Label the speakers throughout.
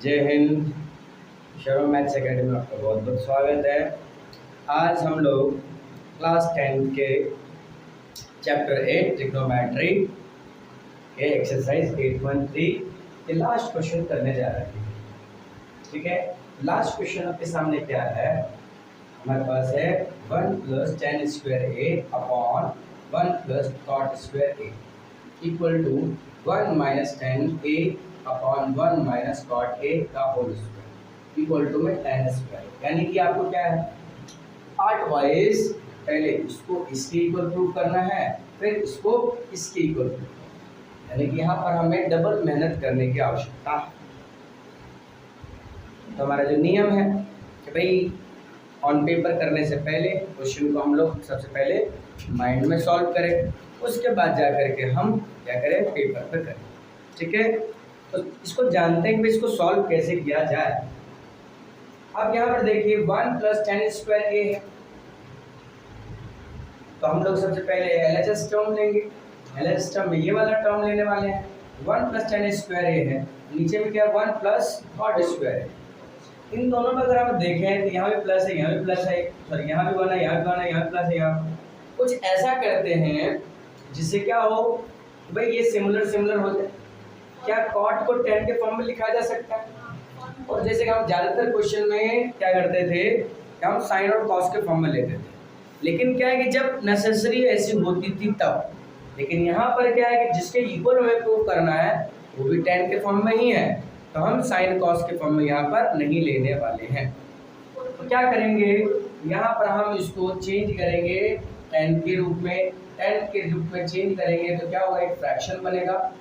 Speaker 1: जय Hind. Sharma maths academy में आपका बहुत बहुत स्वागत है। आज हम लोग क्लास 10 के चैप्टर 8 ट्रिग्नोमेट्री के एक्सरसाइज 8.3 के लास्ट क्वेश्चन करने जा रहे हैं। ठीक है, लास्ट क्वेश्चन आपके सामने क्या है? हमारे पास है 1 + tan square a upon 1 + cot square a equal to 1 - tan a upon 1 - cot a का होल स्क्वायर इक्वल टू में tan स्क्वायर। यानी कि आपको क्या है, पार्ट वाइज पहले इसको इसके इक्वल प्रूव करना है, फिर इसको इसके इक्वल प्रूव करना है। यानी कि यहाँ पर हमें डबल मेहनत करने की आवश्यकता है। तो हमारा जो नियम है कि भाई ऑन पेपर करने से पहले क्वेश्चन को हम लोग सबसे पहले माइंड में सॉल्व करें, उसके बाद जा करके हम क्या करें, पेपर पे करें। ठीक है, तो इसको जानते हैं कि इसको सॉल्व कैसे किया जाए। अब यहाँ पर देखिए 1 + tan स्क्वायर a है, तो हम लोग सबसे पहले LHS टर्म लेंगे। LHS टर्म में ये वाला टर्म लेने वाले हैं। 1 + tan स्क्वायर a है, नीचे में क्या 1 + cot स्क्वायर है। इन दोनों में अगर आप देखें तो यहाँ भी प्लस है, यहाँ भी प्लस है, सॉरी यहाँ भी 1 है, यहाँ भी 1 है, यहाँ प्लस है। यहाँ कुछ ऐसा करते हैं जिससे क्या हो भाई, ये सिमिलर हो जाए। क्या कॉट को tan के फॉर्म में लिखा जा सकता है? और जैसे कि हम ज़्यादातर क्वेश्चन में क्या करते थे कि हम साइन और कॉस के फॉर्म में लेते थे, लेकिन क्या है कि जब नेसेसरी ऐसी होती थी तब। लेकिन यहाँ पर क्या है कि जिसके इक्वल हमें प्रूव करना है वो भी tan के फॉर्म में ही है, तो हम साइन कॉस के फॉर्म में यहाँ पर नहीं लेने वाले हैं। तो क्या करेंगे, यहाँ पर हम इसको चेंज करेंगे tan के रूप में। tan के रूप में चेंज करेंगे तो क्या होगा, एक फ्रैक्शन बनेगा।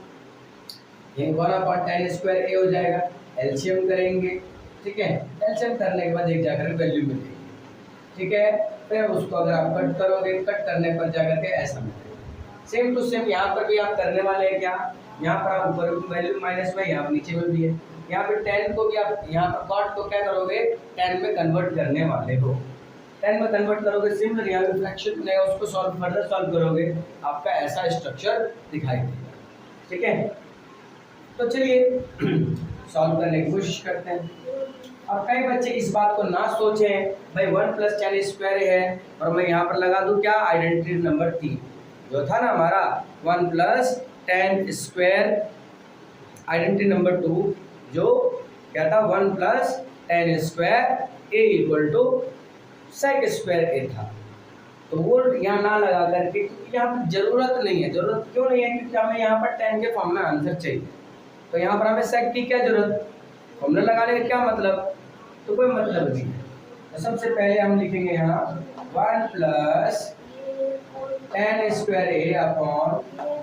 Speaker 1: ये 1/tan स्क्वायर a हो जाएगा। एलसीएम करेंगे, ठीक है। एलसीएम करने के बाद एक जाकर वैल्यू मिलेगी, ठीक है। फिर उसको अगर आप कट करोगे, कट करने पर जाकर के ऐसा मिलेगा। सेम टू सेम यहाँ पर भी आप करने वाले हैं। क्या यहाँ पर आप ऊपर वैल्यू माइनस में, यहाँ पर नीचे में भी है। यहाँ पे tan को भी आप यहाँ पर cot को क्या करोगे, tan में कन्वर्ट करने वाले हो। tan में कन्वर्ट करोगे, सिमिलर यहाँ पे फ्रैक्शन बनेगा, उसको फर्दर सॉल्व करोगे, आपका ऐसा स्ट्रक्चर दिखाई देगा। ठीक है, तो चलिए सॉल्व करने की कोशिश करते हैं। अब कई बच्चे इस बात को ना सोचें भाई 1 + tan स्क्वायर है, और मैं यहाँ पर लगा दूँ क्या, आइडेंटिटी नंबर 3 जो था ना हमारा 1 + tan स्क्वायर, आइडेंटिटी नंबर 2 जो क्या था 1 + tan square a equal to sec square a था। तो वो यहाँ ना लगा करके, क्योंकि यहाँ पर जरूरत नहीं है। जरूरत क्यों नहीं है, क्योंकि हमें यहाँ पर tan के फॉर्म में आंसर चाहिए। तो यहाँ पर हमें sec की क्या जरूरत, फॉर्मूला लगाने का क्या मतलब, तो कोई मतलब नहीं है। तो सबसे पहले हम लिखेंगे यहाँ 1 + tan square a upon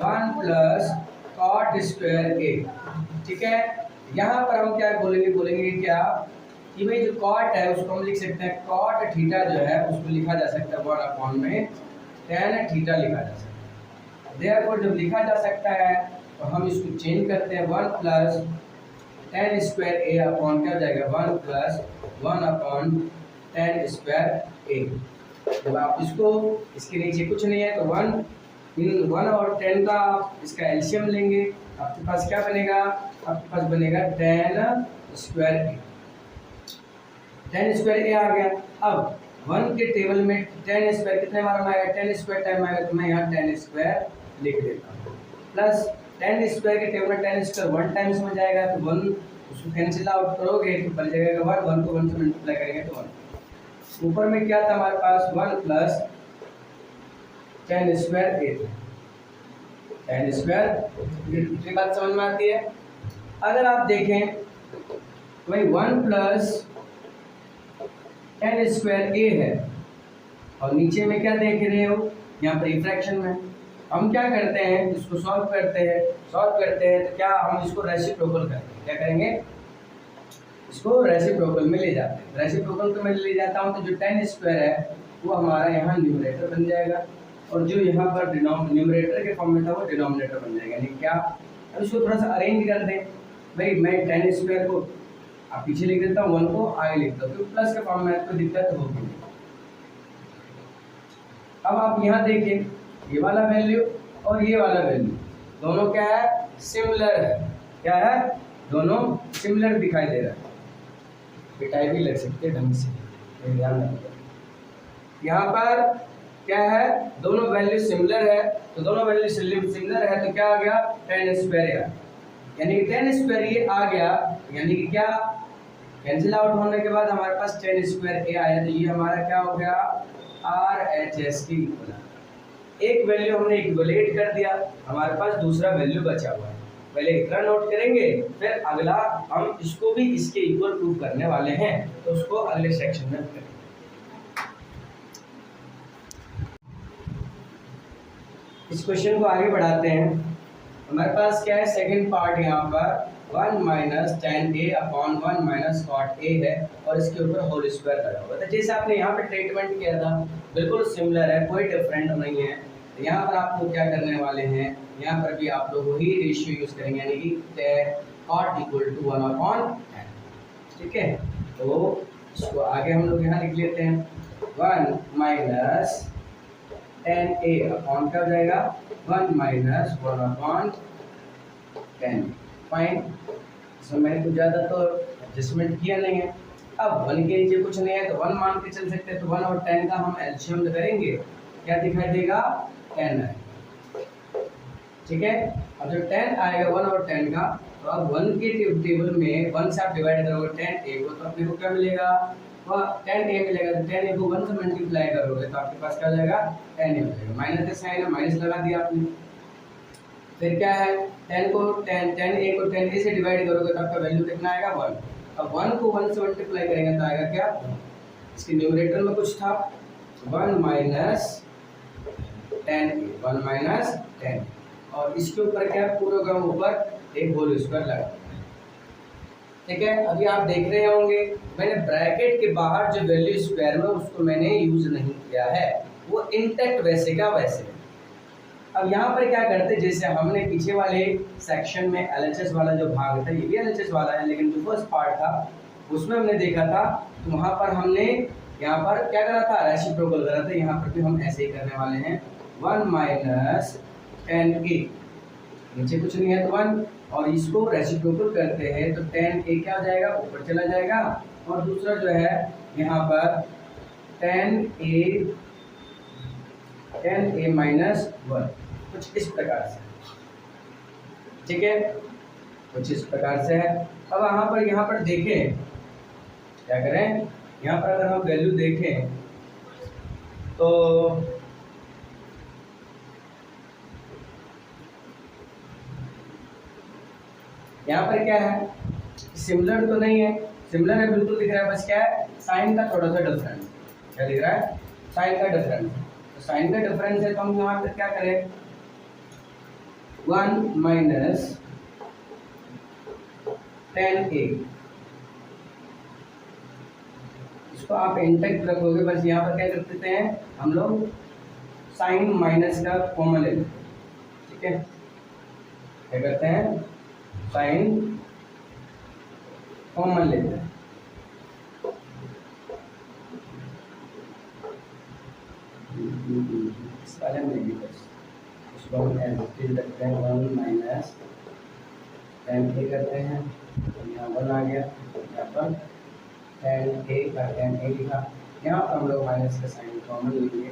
Speaker 1: 1 + cot square a। ठीक है, यहाँ पर हम क्या बोलेंगे क्या कि भाई जो cot है उसको हम लिख सकते हैं cot थीटा जो है उसको लिखा जा सकता है 1 में tan थीटा लिखा जा सकता है। देयरफॉर जब लिखा जा सकता है तो हम इसको चेंज करते हैं 1 + tan स्क्वायर a अपॉन क्या हो जाएगा 1 + 1/tan स्क्वायर a। जब आप इसको, इसके नीचे कुछ नहीं है तो 1 और 10 का इसका एलसीएम लेंगे, आपके पास क्या बनेगा, आपके पास बनेगा tan square a। tan square a आ गया। अब 1 के टेबल में tan स्क्वायर कितने बार में आएगा, tan स्क्वायर टाइम आएगा, तो मैं यहाँ tan स्क्वायर लिख देता हूँ। प्लस tan स्क्वायर के टेबल में tan स्क्वायर 1 टाइम्स में जाएगा, तो 1 उसको कैंसिल आउट करोगे तो बन जाएगा 1 को 1 से मल्टीप्लाई करेंगे तो 1। ऊपर में क्या था हमारे पास 1 + tan स्क्वायर a था। tan स्क्वायर, दूसरी बात समझ में आती है। अगर आप देखें वही 1 + tan स्क्वायर a है, और नीचे में क्या देख रहे हो, यहाँ पर फ्रैक्शन में हम क्या करते हैं, इसको सॉल्व करते हैं तो क्या हम इसको रेसिप्रोकल करते हैं। क्या करेंगे, इसको रेसिप्रोकल में ले जाते हैं। रेसिप्रोकल को मैं ले जाता हूँ तो जो tan स्क्वायर है वो हमारा यहाँ न्यूमरेटर बन जाएगा, और जो यहाँ पर न्यूमरेटर के फॉर्म में था वो डिनोमिनेटर बन जाएगा। यानी क्या, अब इसको थोड़ा सा अरेंज कर दें। भाई मैं tan स्क्वायर को आप पीछे लिख देता हूँ, 1 को आगे लिखता हूँ, क्योंकि प्लस के फॉर्म में आपको दिक्कत होगी। अब आप यहाँ देखिए, ये वाला वैल्यू और ये वाला वैल्यू दोनों क्या है, सिमिलर है। क्या है, दोनों सिमिलर दिखाई दे रहा है, पिटाई भी लग सकती है ढंग से, ध्यान रखो। यहाँ पर क्या है, दोनों वैल्यू सिमिलर है, तो दोनों वैल्यू सिमिलर है तो क्या आ गया, टेन स्क्वायर आ, यानी कि टेन स्क्वायर ये आ गया, यानी कि क्या कैंसिल आउट होने के बाद हमारे पास टेन स्क्वायर ए आया, तो ये हमारा क्या हो गया, आर एच एस की इक्वल। एक वैल्यू हमने इक्वलेट कर दिया, हमारे पास दूसरा वैल्यू बचा हुआ है, पहले इतना नोट करेंगे, फिर अगला हम इसको भी इसके इक्वल प्रूव करने वाले हैं, तो उसको अगले सेक्शन में करेंगे। इस क्वेश्चन को आगे बढ़ाते हैं। हमारे पास क्या है, सेकंड पार्ट यहाँ पर 1 minus tan a upon 1 minus cot a है, और इसके ऊपर होल स्क्वायर लगा हुआ था। जैसे आपने यहाँ पे ट्रीटमेंट किया था बिल्कुल सिमिलर है, कोई डिफरेंट नहीं है। तो यहाँ पर आप लोग क्या करने वाले हैं, यहाँ पर भी आप लोग वही रेशियो यूज करेंगे, यानी कि cot equal to 1 upon tan, ठीक है। तो इसको आगे हम लोग यहाँ लिख लेते हैं, 1 माइनस टेन ए अपॉन क्या हो जाएगा, 1 माइनस 1 अपॉन टेन। फाइन, इसमें मैंने कुछ ज़्यादा तो एडजस्टमेंट किया नहीं है। अब 1 के नीचे कुछ नहीं है तो 1 मान के चल सकते हैं, तो 1 और 10 का हम एलसीएम करेंगे, क्या दिखाई देगा, 10 है, ठीक है। अब जब 10 आएगा 1 और 10 का, तो अब 1 के टेबल में 1 से आप डिवाइड करोगे 10 ए को, तो अपने को क्या मिलेगा, वह 10 ए मिलेगा। तो 10 ए को 1 से मल्टीप्लाई करोगे तो आपके पास क्या हो जाएगा, 10 ए हो जाएगा। माइनस का साइन है, माइनस लगा दिया आपने। फिर क्या है, 10 ए को 10 ए से डिवाइड करोगे तो आपका वैल्यू कितना आएगा, 1। अब 1 को 1 से मल्टीप्लाई करेंगे तो आएगा क्या, इसके न्यूमरेटर में कुछ था 1 माइनस 10, और इसके ऊपर क्या, पूरे का ऊपर एक होल स्क्वायर लगा, ठीक है। अभी आप देख रहे होंगे मैंने ब्रैकेट के बाहर जो वैल्यू स्क्वायर में उसको मैंने यूज नहीं किया है, वो इंटैक्ट वैसे का वैसे। अब यहाँ पर क्या करते, जैसे हमने पीछे वाले सेक्शन में एलएचएस वाला जो भाग था, ये भी एलएचएस वाला है, लेकिन जो फर्स्ट पार्ट था उसमें हमने देखा था, तो वहाँ पर हमने यहाँ पर क्या करा था, रेसिप्रोकल करा था। यहाँ पर भी हम ऐसे ही करने वाले हैं, 1 माइनस 10a, नीचे कुछ नहीं है तो 1, और इसको रेसिप्रोकल करते हैं तो 10a क्या हो जाएगा, ऊपर चला जाएगा, और दूसरा जो है यहाँ पर 10a माइनस 1, कुछ इस प्रकार से, ठीक है, कुछ इस प्रकार से है। अब यहाँ पर देखें क्या करें, यहाँ पर अगर हम वैल्यू देखें तो यहाँ पर क्या है, सिमिलर तो नहीं है, सिमिलर है बिल्कुल दिख रहा है, बस क्या है, साइन का थोड़ा सा डिफरेंस, क्या दिख रहा है, साइन का डिफरेंस। तो साइन का डिफरेंस है तो हम यहाँ पर क्या करें, 1 माइनस 10a, इसको आप इंटैक्ट रखोगे, बस यहाँ पर क्या कर देते हैं हम लोग, साइन माइनस का कॉमन ले लेते हैं, ठीक है। क्या करते हैं, साइन कॉमन लेते हैं, इस वाले में भी बस उसको हम एल रखते हैं, 1 माइनस 10a करते हैं, यहाँ 1 आ गया, यहाँ पर 10a का 10a लिखा, यहाँ पर हम लोग माइनस का साइन कॉमन लेंगे,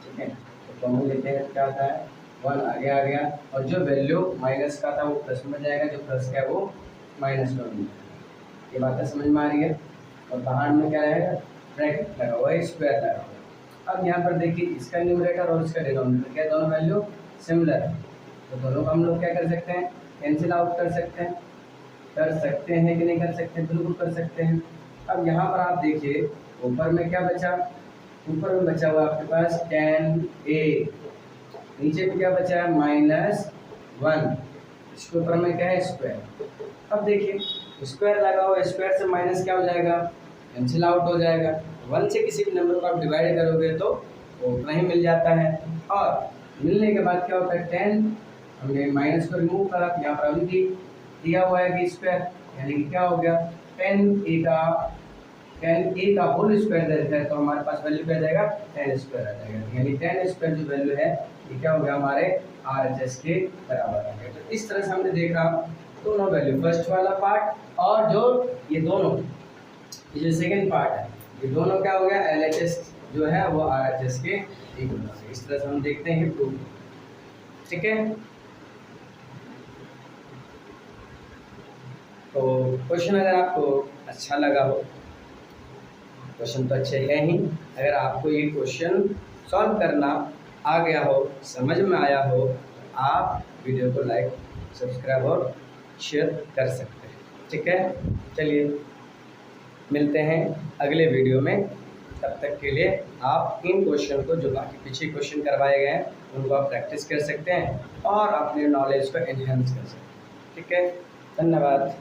Speaker 1: ठीक है। तो कॉमन लेते हैं क्या आता है, 1 आगे आ गया, और जो वैल्यू माइनस का था वो प्लस में जाएगा, जो प्लस का है वो माइनस में जाएगा। ये बातें समझ में आ रही है। और बाहर में क्या रहेगा, ब्रैकेट लगा हुआ है, स्क्वायर लगा हुआ है। अब यहाँ पर देखिए इसका न्यूमरेटर और इसका डिनोमिनेटर क्या, दोनों वैल्यू सिमिलर है, तो दोनों को हम लोग क्या कर सकते हैं, कैंसिल आउट कर सकते हैं कि नहीं कर सकते, बिल्कुल कर सकते हैं। अब यहाँ पर आप देखिए ऊपर में क्या बचा, ऊपर में बचा हुआ आपके पास 10a, नीचे में क्या बचा है, -1, इसके ऊपर में क्या है, स्क्वायर। अब देखिए स्क्वायर लगा हुआ, स्क्वायर से माइनस क्या हो जाएगा, कैंसिल आउट हो जाएगा। 1 से किसी भी नंबर को आप डिवाइड करोगे तो वो उतना ही मिल जाता है, और मिलने के बाद क्या होता है, 10 हमने माइनस को रिमूव करा, यहाँ पर अभी दिया हुआ है कि स्क्वायर, यानी कि क्या हो गया, 10a का होल स्क्वायर देता है, तो हमारे पास वैल्यू क्या आ जाएगा, 10 स्क्वायर आ जाएगा, यानी 10 स्क्वायर जो वैल्यू है ये क्या हो गया, हमारे RHS के बराबर आ गया। तो इस तरह से हमने देखा दोनों वैल्यू, फर्स्ट वाला पार्ट और जो ये दोनों, ये जो सेकेंड पार्ट है, ये दोनों क्या हो गया, LHS जो है वो RHS के इक्वल है। इस तरह से हम देखते हैं प्रूफ। ठीक है, तो क्वेश्चन अगर आपको अच्छा लगा हो, क्वेश्चन तो अच्छे है ही, अगर आपको ये क्वेश्चन सॉल्व करना आ गया हो, समझ में आया हो, आप वीडियो को लाइक, सब्सक्राइब और शेयर कर सकते हैं। ठीक है, चलिए मिलते हैं अगले वीडियो में। तब तक के लिए आप इन क्वेश्चन को, जो बाकी पीछे क्वेश्चन करवाए गए हैं, उनको आप प्रैक्टिस कर सकते हैं और अपने नॉलेज को एनहेंस कर सकते हैं। ठीक है, धन्यवाद।